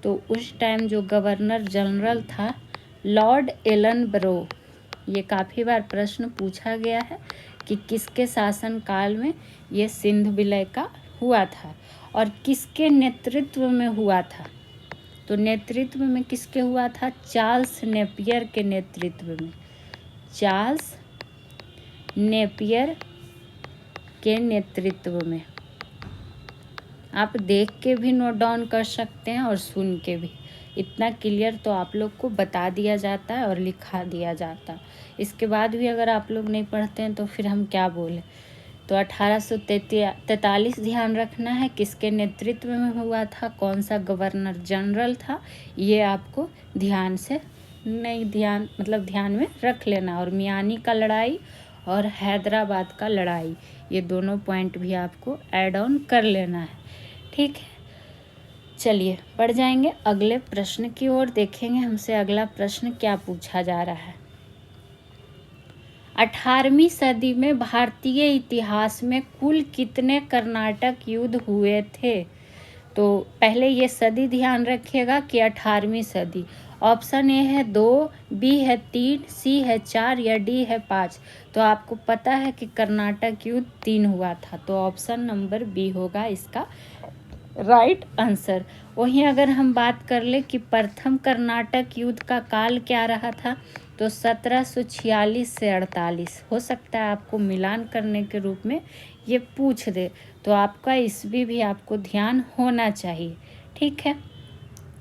तो उस टाइम जो गवर्नर जनरल था लॉर्ड एलनबरो। ये काफ़ी बार प्रश्न पूछा गया है कि किसके शासनकाल में ये सिंध विलय का हुआ था और किसके नेतृत्व में हुआ था। तो नेतृत्व में किसके हुआ था? चार्ल्स नेपियर के नेतृत्व में। चार्ल्स नेपियर के नेतृत्व में। आप देख के भी नोट डाउन कर सकते हैं और सुन के भी। इतना क्लियर तो आप लोग को बता दिया जाता है और लिखा दिया जाता है। इसके बाद भी अगर आप लोग नहीं पढ़ते हैं तो फिर हम क्या बोले। तो 1843 ध्यान रखना है, किसके नेतृत्व में हुआ था, कौन सा गवर्नर जनरल था, ये आपको ध्यान में रख लेना। और मियानी का लड़ाई और हैदराबाद का लड़ाई, ये दोनों पॉइंट भी आपको ऐड ऑन कर लेना है। ठीक है, चलिए बढ़ जाएंगे अगले प्रश्न की ओर। देखेंगे हमसे अगला प्रश्न क्या पूछा जा रहा है। 18वीं सदी में भारतीय इतिहास में कुल कितने कर्नाटक युद्ध हुए थे? तो पहले ये सदी ध्यान रखिएगा कि 18वीं सदी। ऑप्शन ए है 2, बी है 3, सी है 4 या डी है 5। तो आपको पता है कि कर्नाटक युद्ध 3 हुआ था, तो ऑप्शन नंबर बी होगा इसका राइट आंसर। वहीं अगर हम बात कर ले कि प्रथम कर्नाटक युद्ध का काल क्या रहा था, तो 1746 से 48। हो सकता है आपको मिलान करने के रूप में ये पूछ दे, तो आपका इसमें भी आपको ध्यान होना चाहिए। ठीक है,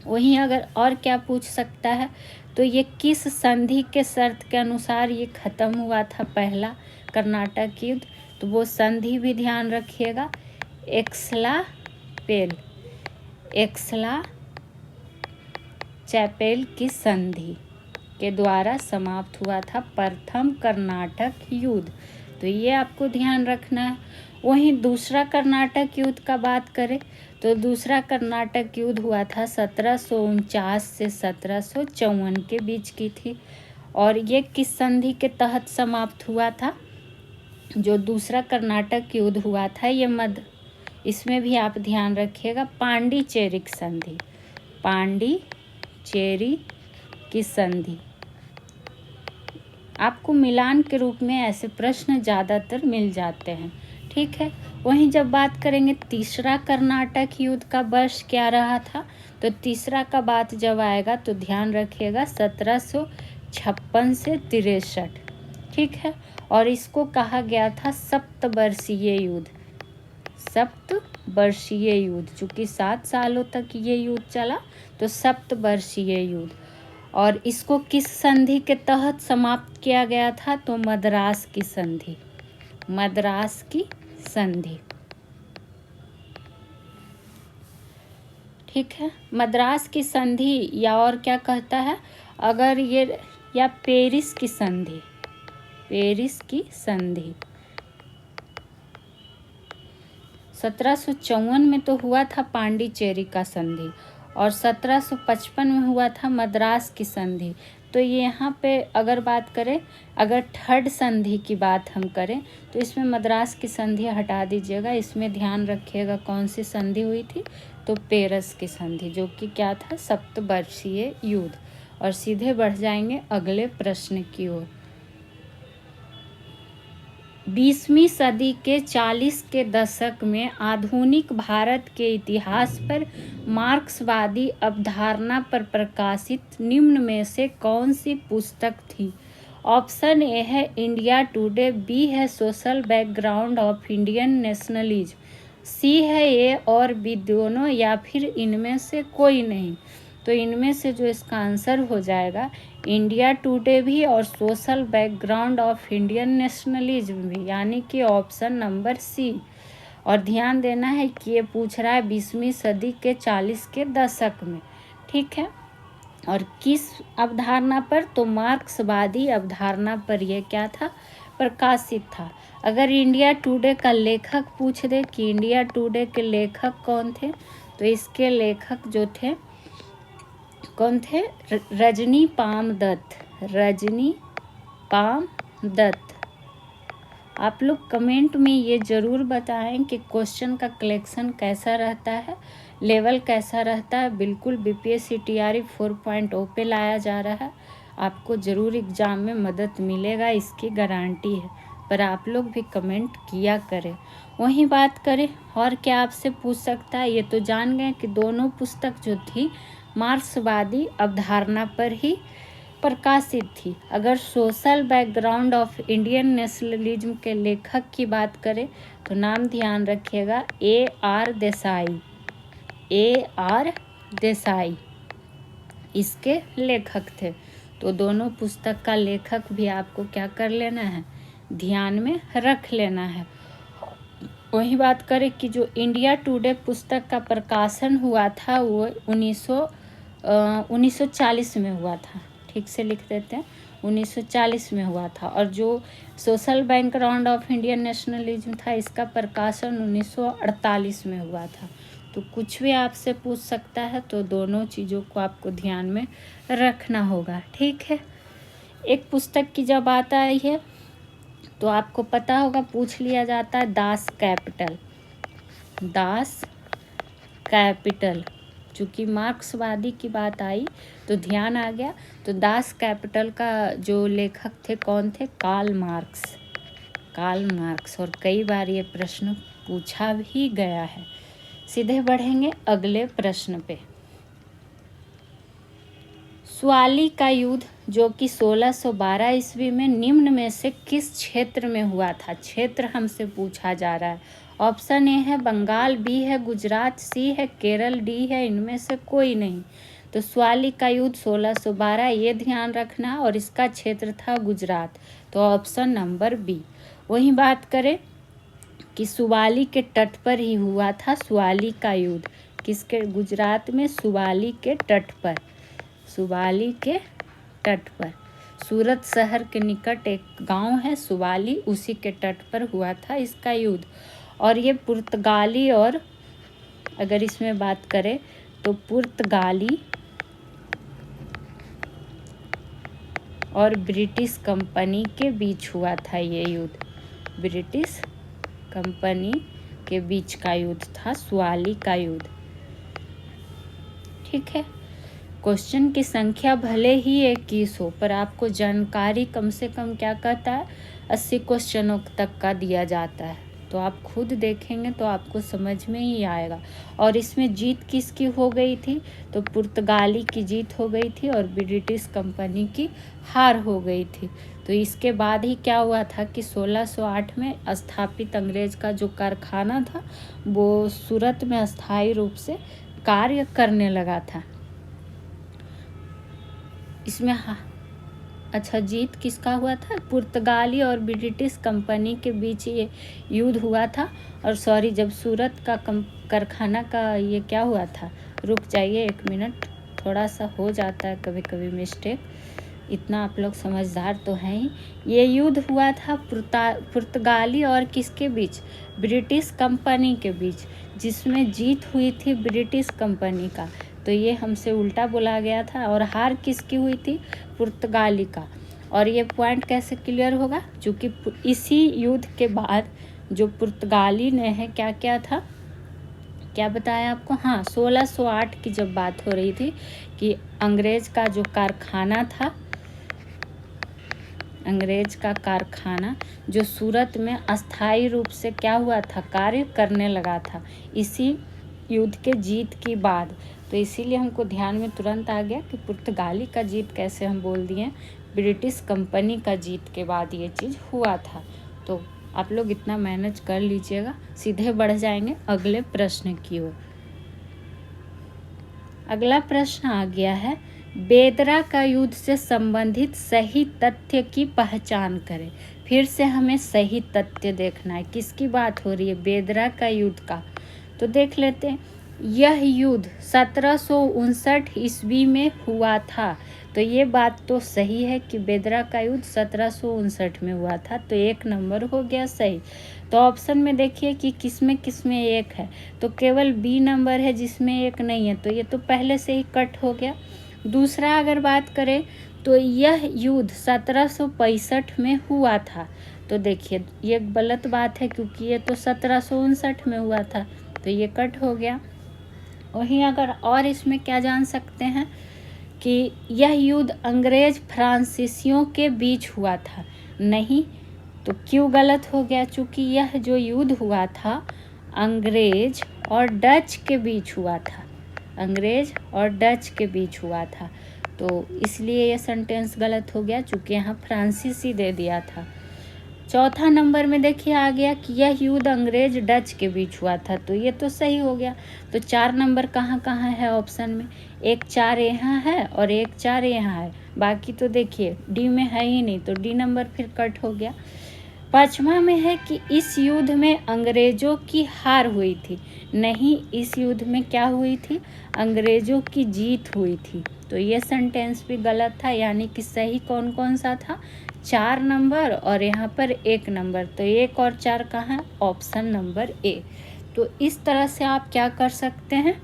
वहीं अगर और क्या पूछ सकता है, तो ये किस संधि के शर्त के अनुसार ये ख़त्म हुआ था पहला कर्नाटक युद्ध? तो वो संधि भी ध्यान रखिएगा, एक्सला चैपेल की संधि के द्वारा समाप्त हुआ था प्रथम कर्नाटक युद्ध। तो ये आपको ध्यान रखना है। वहीं दूसरा कर्नाटक युद्ध का बात करें तो दूसरा कर्नाटक युद्ध हुआ था 1749 से 1754 के बीच की थी। और ये किस संधि के तहत समाप्त हुआ था? जो दूसरा कर्नाटक युद्ध हुआ था ये इसमें भी आप ध्यान रखिएगा, पांडिचेरी की संधि आपको मिलान के रूप में ऐसे प्रश्न ज़्यादातर मिल जाते हैं। ठीक है, वहीं जब बात करेंगे तीसरा कर्नाटक युद्ध का वर्ष क्या रहा था, तो तीसरा का बात जब आएगा तो ध्यान रखिएगा 1756 से 63। ठीक है, और इसको कहा गया था सप्तवर्षीय युद्ध। सप्तवर्षीय युद्ध, चूँकि 7 सालों तक ये युद्ध चला तो सप्तवर्षीय युद्ध। और इसको किस संधि के तहत समाप्त किया गया था, तो मद्रास की संधि। मद्रास की संधि। ठीक है, मद्रास की संधि या और क्या कहता है, अगर ये, या पेरिस की संधि। पेरिस की संधि 1754 में तो हुआ था पांडिचेरी का संधि, और 1755 में हुआ था मद्रास की संधि। तो ये यहाँ पे अगर बात करें, अगर थर्ड संधि की बात हम करें तो इसमें मद्रास की संधि हटा दीजिएगा। इसमें ध्यान रखिएगा कौन सी संधि हुई थी, तो पेरिस की संधि, जो कि क्या था, सप्तवर्षीय युद्ध। और सीधे बढ़ जाएंगे अगले प्रश्न की ओर। 20वीं सदी के 40 के दशक में आधुनिक भारत के इतिहास पर मार्क्सवादी अवधारणा पर प्रकाशित निम्न में से कौन सी पुस्तक थी। ऑप्शन ए है इंडिया टुडे, बी है social background of Indian nationalism, C है ए और बी दोनों, या फिर इनमें से कोई नहीं। तो इनमें से जो इसका आंसर हो जाएगा, इंडिया टुडे भी और social background of Indian nationalism भी, यानी कि ऑप्शन नंबर सी। और ध्यान देना है कि ये पूछ रहा है 20वीं सदी के 40 के दशक में। ठीक है, और किस अवधारणा पर, तो मार्क्सवादी अवधारणा पर ये क्या था, प्रकाशित था। अगर इंडिया टुडे का लेखक पूछ दे कि इंडिया टुडे के लेखक कौन थे, तो इसके लेखक जो थे कौन थे, रजनी पाम दत्त। रजनी पाम दत्त। आप लोग कमेंट में ये ज़रूर बताएं कि क्वेश्चन का कलेक्शन कैसा रहता है, लेवल कैसा रहता है। बिल्कुल बीपीएससी टीआरई 4.0 पे लाया जा रहा है। आपको ज़रूर एग्ज़ाम में मदद मिलेगा, इसकी गारंटी है, पर आप लोग भी कमेंट किया करें। वहीं बात करें और क्या आपसे पूछ सकता है, ये तो जान गए कि दोनों पुस्तक जो थी मार्क्सवादी अवधारणा पर ही प्रकाशित थी। अगर social background of Indian nationalism के लेखक की बात करें तो नाम ध्यान रखिएगा A.R. देसाई। A.R. देसाई इसके लेखक थे। तो दोनों पुस्तक का लेखक भी आपको क्या कर लेना है, ध्यान में रख लेना है। वही बात करें कि जो इंडिया टुडे पुस्तक का प्रकाशन हुआ था वो 1940 में हुआ था। ठीक से लिख देते हैं, 1940 में हुआ था। और जो social background of Indian nationalism था, इसका प्रकाशन 1948 में हुआ था। तो कुछ भी आपसे पूछ सकता है, तो दोनों चीज़ों को आपको ध्यान में रखना होगा। ठीक है, एक पुस्तक की जब बात आई है तो आपको पता होगा, पूछ लिया जाता है दास कैपिटल। दास कैपिटल, चूँकि मार्क्सवादी की बात आई तो ध्यान आ गया। तो दास कैपिटल का जो लेखक थे कौन थे, कार्ल मार्क्स। Karl Marx. और कई बार ये प्रश्न पूछा भी गया है। सीधे बढ़ेंगे अगले प्रश्न पे। सुआली का युद्ध जो कि 1612 ईस्वी में निम्न में से किस क्षेत्र में हुआ था, क्षेत्र हमसे पूछा जा रहा है। ऑप्शन ए है बंगाल, बी है गुजरात, सी है केरल, डी है इनमें से कोई नहीं। तो सुआली का युद्ध 1612, ये ध्यान रखना, और इसका क्षेत्र था गुजरात। तो ऑप्शन नंबर बी। वहीं बात करें कि सुवाली के तट पर ही हुआ था सुआली का युद्ध। किसके, गुजरात में सुवाली के तट पर। सुवाली के तट पर, सूरत शहर के निकट एक गांव है सुवाली, उसी के तट पर हुआ था इसका युद्ध। और ये पुर्तगाली, और अगर इसमें बात करें तो पुर्तगाली और ब्रिटिश कंपनी के बीच हुआ था ये युद्ध। ब्रिटिश कंपनी के बीच का युद्ध था सुआली का युद्ध। ठीक है, क्वेश्चन की संख्या भले ही 21 हो, पर आपको जानकारी कम से कम क्या कहता है, 80 क्वेश्चनों तक का दिया जाता है। तो आप खुद देखेंगे तो आपको समझ में ही आएगा। और इसमें जीत किसकी हो गई थी, तो पुर्तगाली की जीत हो गई थी और ब्रिटिश कंपनी की हार हो गई थी। तो इसके बाद ही क्या हुआ था कि 1608 में स्थापित अंग्रेज का जो कारखाना था वो सूरत में अस्थायी रूप से कार्य करने लगा था। इसमें अच्छा, जीत किसका हुआ था, पुर्तगाली और ब्रिटिश कंपनी के बीच ये युद्ध हुआ था। और सॉरी, जब सूरत का कारखाना का ये क्या हुआ था, रुक जाइए 1 मिनट, थोड़ा सा हो जाता है कभी कभी मिस्टेक, इतना आप लोग समझदार तो हैं ही। ये युद्ध हुआ था पुर्तगाली और किसके बीच, ब्रिटिश कंपनी के बीच, जिसमें जीत हुई थी ब्रिटिश कंपनी का। तो ये हमसे उल्टा बोला गया था और हार किसकी हुई थी, पुर्तगाली का। और ये पॉइंट कैसे क्लियर होगा, क्योंकि इसी युद्ध के बाद जो पुर्तगाली ने है क्या क्या था, क्या बताया आपको, हाँ 1608 की जब बात हो रही थी कि अंग्रेज का जो कारखाना था, अंग्रेज का कारखाना जो सूरत में अस्थायी रूप से क्या हुआ था, कार्य करने लगा था इसी युद्ध के जीत की बाद। तो इसीलिए हमको ध्यान में तुरंत आ गया कि पुर्तगाली का जीत कैसे हम बोल दिए, ब्रिटिश कंपनी का जीत के बाद ये चीज़ हुआ था। तो आप लोग इतना मैनेज कर लीजिएगा, सीधे बढ़ जाएंगे अगले प्रश्न की ओर। अगला प्रश्न आ गया है, बेदरा का युद्ध से संबंधित सही तथ्य की पहचान करें। फिर से हमें सही तथ्य देखना है, किसकी बात हो रही है, बेदरा का युद्ध का। तो देख लेते हैं, यह युद्ध 1759 ईस्वी में हुआ था। तो ये बात तो सही है कि बेदरा का युद्ध 1759 में हुआ था, तो 1 नंबर हो गया सही। तो ऑप्शन में देखिए कि किसमें किसमें 1 है, तो केवल बी नंबर है जिसमें 1 नहीं है, तो ये तो पहले से ही कट हो गया। दूसरा अगर बात करें तो यह युद्ध 1765 में हुआ था, तो देखिए ये गलत बात है क्योंकि ये तो 1759 में हुआ था, तो ये कट हो गया। वहीं अगर और इसमें क्या जान सकते हैं कि यह युद्ध अंग्रेज फ्रांसीसियों के बीच हुआ था, नहीं, तो क्यों गलत हो गया, चूँकि यह जो युद्ध हुआ था अंग्रेज और डच के बीच हुआ था, अंग्रेज और डच के बीच हुआ था, तो इसलिए यह सेंटेंस गलत हो गया, चूँकि यहाँ फ्रांसीसी दे दिया था। चौथा नंबर में देखिए आ गया कि यह युद्ध अंग्रेज डच के बीच हुआ था, तो ये तो सही हो गया। तो 4 नंबर कहाँ कहाँ है ऑप्शन में, 1 4 यहाँ है और 1 4 यहाँ है, बाकी तो देखिए डी में है ही नहीं, तो डी नंबर फिर कट हो गया। 5वां में है कि इस युद्ध में अंग्रेजों की हार हुई थी, नहीं, इस युद्ध में क्या हुई थी, अंग्रेजों की जीत हुई थी, तो ये सेंटेंस भी गलत था। यानी कि सही कौन कौन सा था, 4 नंबर और यहाँ पर 1 नंबर, तो 1 और 4 कहाँ है, ऑप्शन नंबर ए। तो इस तरह से आप क्या कर सकते हैं,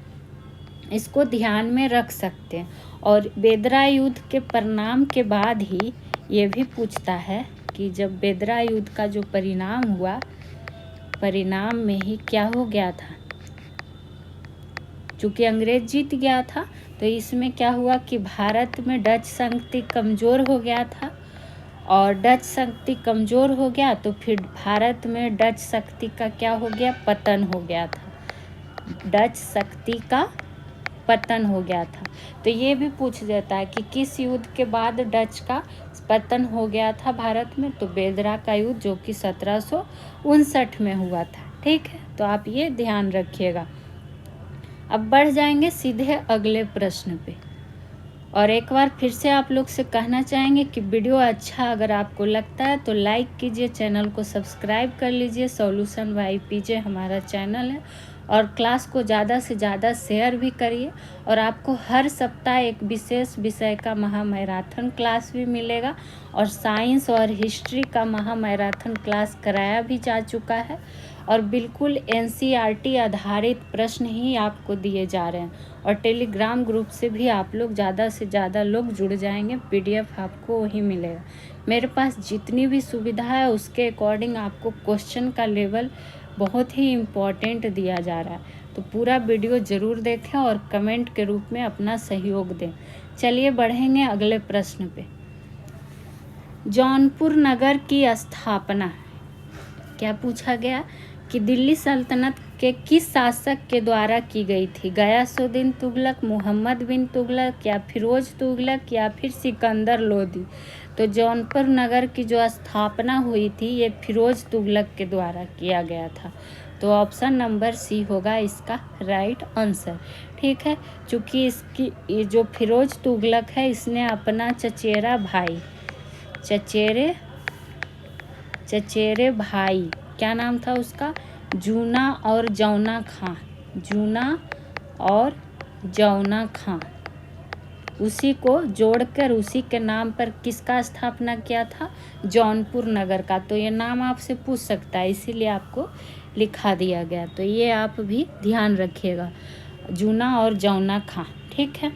इसको ध्यान में रख सकते हैं। और बेदरा युद्ध के परिणाम के बाद ही ये भी पूछता है कि जब बेदरा युद्ध का जो परिणाम हुआ, परिणाम में ही क्या हो गया था, चूँकि अंग्रेज जीत गया था, तो इसमें क्या हुआ कि भारत में डच शक्ति कमज़ोर हो गया था, और डच शक्ति कमज़ोर हो गया तो फिर भारत में डच शक्ति का क्या हो गया, पतन हो गया था, डच शक्ति का पतन हो गया था। तो ये भी पूछ देता है कि किस युद्ध के बाद डच का पतन हो गया था भारत में, तो बेदरा का युद्ध जो कि 1759 में हुआ था। ठीक है, तो आप ये ध्यान रखिएगा। अब बढ़ जाएंगे सीधे अगले प्रश्न पे। और एक बार फिर से आप लोग से कहना चाहेंगे कि वीडियो अच्छा अगर आपको लगता है तो लाइक कीजिए, चैनल को सब्सक्राइब कर लीजिए। सॉल्यूशन बाय पीजे हमारा चैनल है, और क्लास को ज़्यादा से ज़्यादा शेयर भी करिए। और आपको हर सप्ताह एक विशेष विषय का महामैराथन क्लास भी मिलेगा, और साइंस और हिस्ट्री का महामैराथन क्लास कराया भी जा चुका है, और बिल्कुल एनसीईआरटी आधारित प्रश्न ही आपको दिए जा रहे हैं। और टेलीग्राम ग्रुप से भी आप लोग ज़्यादा से ज़्यादा लोग जुड़ जाएंगे, पीडीएफ आपको वही मिलेगा। मेरे पास जितनी भी सुविधा है उसके अकॉर्डिंग आपको क्वेश्चन का लेवल बहुत ही इम्पोर्टेंट दिया जा रहा है। तो पूरा वीडियो ज़रूर देखें और कमेंट के रूप में अपना सहयोग दें। चलिए बढ़ेंगे अगले प्रश्न पे। जौनपुर नगर की स्थापना, क्या पूछा गया कि दिल्ली सल्तनत के किस शासक के द्वारा की गई थी? गयासुद्दीन तुगलक, मोहम्मद बिन तुगलक, या फिरोज तुगलक, या फिर सिकंदर लोदी? तो जौनपुर नगर की जो स्थापना हुई थी ये फिरोज तुगलक के द्वारा किया गया था। तो ऑप्शन नंबर सी होगा इसका राइट आंसर। ठीक है, चूँकि इसकी ये जो फिरोज तुगलक है इसने अपना चचेरे भाई, क्या नाम था उसका? जूना और जौना खां, उसी को जोड़कर उसी के नाम पर किसका स्थापना किया था? जौनपुर नगर का। तो ये नाम आपसे पूछ सकता है, इसीलिए आपको लिखा दिया गया। तो ये आप भी ध्यान रखिएगा, जूना और जौना खां। ठीक है,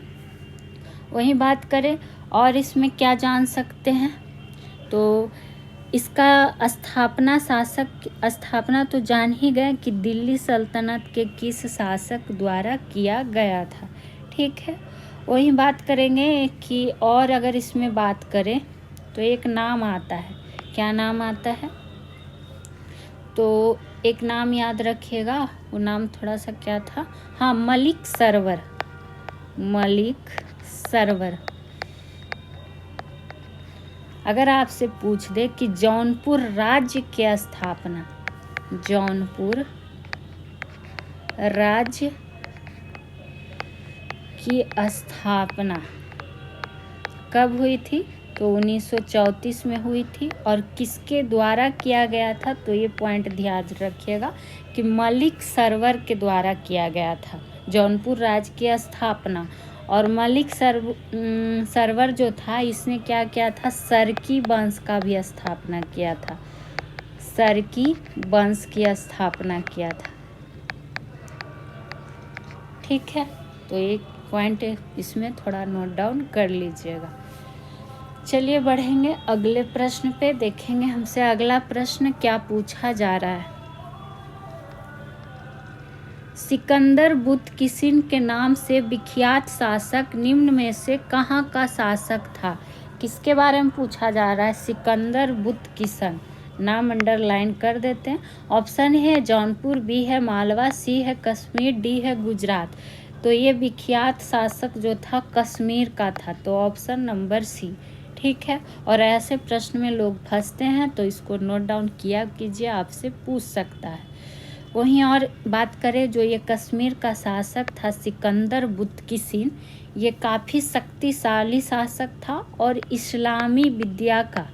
वहीं बात करें और इसमें क्या जान सकते हैं, तो इसका स्थापना तो जान ही गए कि दिल्ली सल्तनत के किस शासक द्वारा किया गया था। ठीक है, वही बात करेंगे कि और अगर इसमें बात करें तो एक नाम आता है, क्या नाम आता है? तो एक नाम याद रखिएगा, वो नाम थोड़ा सा क्या था? हाँ, मलिक सरवर। अगर आपसे पूछ दे कि जौनपुर राज्य की स्थापना, जौनपुर राज्य की स्थापना कब हुई थी? तो 1934 में हुई थी। और किसके द्वारा किया गया था? तो ये पॉइंट ध्यान रखिएगा कि मलिक सरवर के द्वारा किया गया था जौनपुर राज्य की स्थापना। और मलिक सरवर जो था इसने क्या किया था? सरकी वंश का भी स्थापना किया था, सरकी वंश की स्थापना किया था। ठीक है, तो एक पॉइंट इसमें थोड़ा नोट डाउन कर लीजिएगा। चलिए बढ़ेंगे अगले प्रश्न पे, देखेंगे हमसे अगला प्रश्न क्या पूछा जा रहा है। सिकंदर बुतकिसिन के नाम से विख्यात शासक निम्न में से कहाँ का शासक था? किसके बारे में पूछा जा रहा है? सिकंदर बुतकिसन, नाम अंडरलाइन कर देते हैं। ऑप्शन है जौनपुर, बी है मालवा, सी है कश्मीर, डी है गुजरात। तो ये विख्यात शासक जो था कश्मीर का था, तो ऑप्शन नंबर सी। ठीक है, और ऐसे प्रश्न में लोग फंसते हैं तो इसको नोट डाउन किया कीजिए, आपसे पूछ सकता है। वहीं और बात करें जो ये कश्मीर का शासक था सिकंदर बुतकिसिन, ये काफ़ी शक्तिशाली शासक था और इस्लामी विद्या का,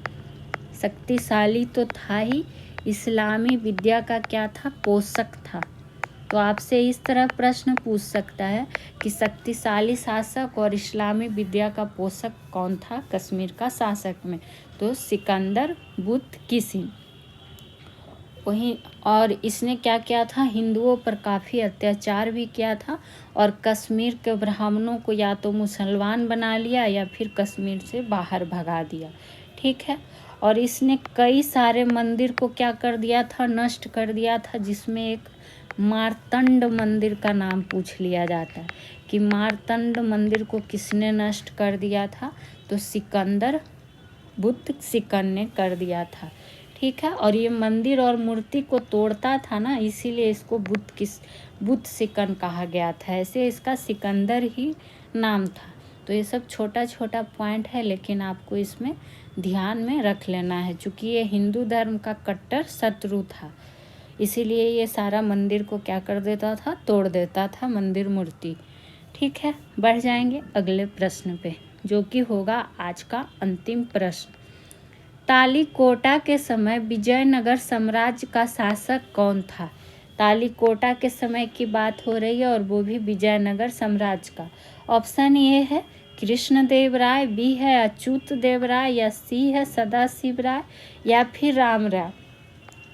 शक्तिशाली तो था ही, इस्लामी विद्या का क्या था? पोषक था। तो आपसे इस तरह प्रश्न पूछ सकता है कि शक्तिशाली शासक और इस्लामी विद्या का पोषक कौन था कश्मीर का शासक में? तो सिकंदर बुतकिसिन। वहीं और इसने क्या किया था? हिंदुओं पर काफ़ी अत्याचार भी किया था और कश्मीर के ब्राह्मणों को या तो मुसलमान बना लिया या फिर कश्मीर से बाहर भगा दिया। ठीक है, और इसने कई सारे मंदिर को क्या कर दिया था? नष्ट कर दिया था, जिसमें एक मार्तंड मंदिर का नाम पूछ लिया जाता है कि मार्तंड मंदिर को किसने नष्ट कर दिया था? तो सिकंदर बुतसिकन ने कर दिया था। ठीक है, और ये मंदिर और मूर्ति को तोड़ता था ना, इसीलिए इसको बुतसिकन कहा गया था, ऐसे इसका सिकंदर ही नाम था। तो ये सब छोटा छोटा पॉइंट है, लेकिन आपको इसमें ध्यान में रख लेना है, क्योंकि ये हिंदू धर्म का कट्टर शत्रु था, इसीलिए ये सारा मंदिर को क्या कर देता था? तोड़ देता था, मंदिर मूर्ति। ठीक है, बढ़ जाएंगे अगले प्रश्न पे, जो कि होगा आज का अंतिम प्रश्न। तालीकोटा के समय विजयनगर साम्राज्य का शासक कौन था? तालीकोटा के समय की बात हो रही है और वो भी विजयनगर साम्राज्य का। ऑप्शन ए है कृष्णदेव राय, बी है अच्युत देव राय, या सी है सदाशिव राय, या फिर राम राय।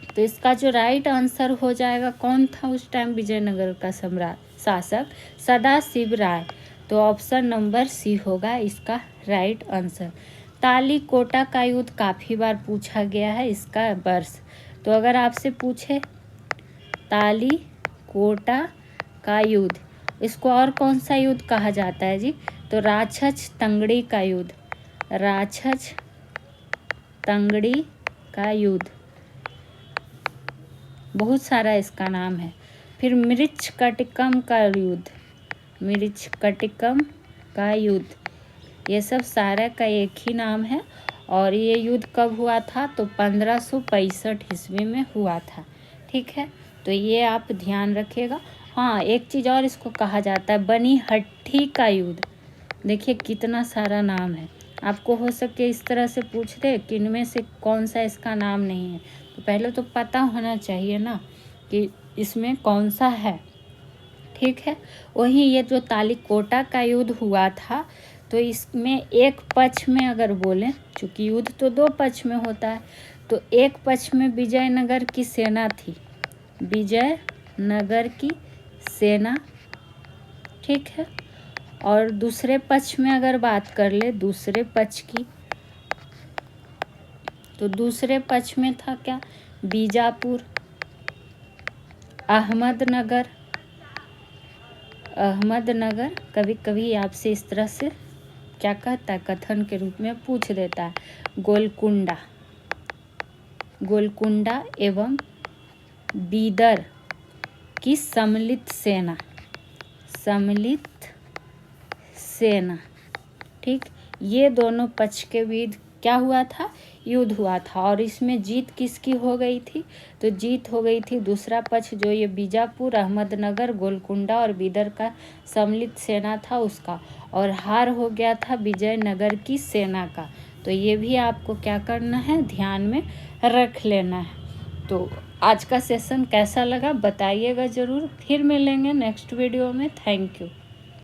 तो इसका जो राइट आंसर हो जाएगा, कौन था उस टाइम विजयनगर का शासक? सदाशिव राय। तो ऑप्शन नंबर सी होगा इसका राइट आंसर। तालीकोटा का युद्ध काफ़ी बार पूछा गया है, इसका वर्ष। तो अगर आपसे पूछे तालीकोटा का युद्ध। इसको और कौन सा युद्ध कहा जाता है जी? तो राक्षस तंगड़ी का युद्ध, राक्षस तंगड़ी का युद्ध, बहुत सारा इसका नाम है। फिर मृच्छकटिकम का युद्ध, मृच्छकटिकम का युद्ध, ये सब सारा का एक ही नाम है। और ये युद्ध कब हुआ था? तो 1565 ईस्वी में हुआ था। ठीक है, तो ये आप ध्यान रखिएगा। हाँ, एक चीज़ और इसको कहा जाता है बनीहट्टी का युद्ध। देखिए कितना सारा नाम है। आपको हो सके इस तरह से पूछ दे कि इनमें से कौन सा इसका नाम नहीं है, तो पहले तो पता होना चाहिए ना कि इसमें कौन सा है। ठीक है, वहीं ये जो तालिकोटा का युद्ध हुआ था, तो इसमें एक पक्ष में अगर बोलें, चूँकि युद्ध तो दो पक्ष में होता है, तो एक पक्ष में विजयनगर की सेना थी, विजयनगर की सेना। ठीक है, और दूसरे पक्ष में अगर बात कर ले दूसरे पक्ष की, तो दूसरे पक्ष में था क्या? बीजापुर, अहमदनगर, अहमदनगर। कभी कभी आपसे इस तरह से क्या कहता है, कथन के रूप में पूछ देता है, गोलकुंडा, गोलकुंडा एवं बीदर की सम्मिलित सेना, सम्मिलित सेना। ठीक, ये दोनों पक्ष के बीच क्या हुआ था? युद्ध हुआ था। और इसमें जीत किसकी हो गई थी? तो जीत हो गई थी दूसरा पक्ष, जो ये बीजापुर, अहमदनगर, गोलकुंडा और बीदर का सम्मिलित सेना था उसका, और हार हो गया था विजयनगर की सेना का। तो ये भी आपको क्या करना है, ध्यान में रख लेना है। तो आज का सेशन कैसा लगा बताइएगा ज़रूर। फिर मिलेंगे नेक्स्ट वीडियो में। Thank you.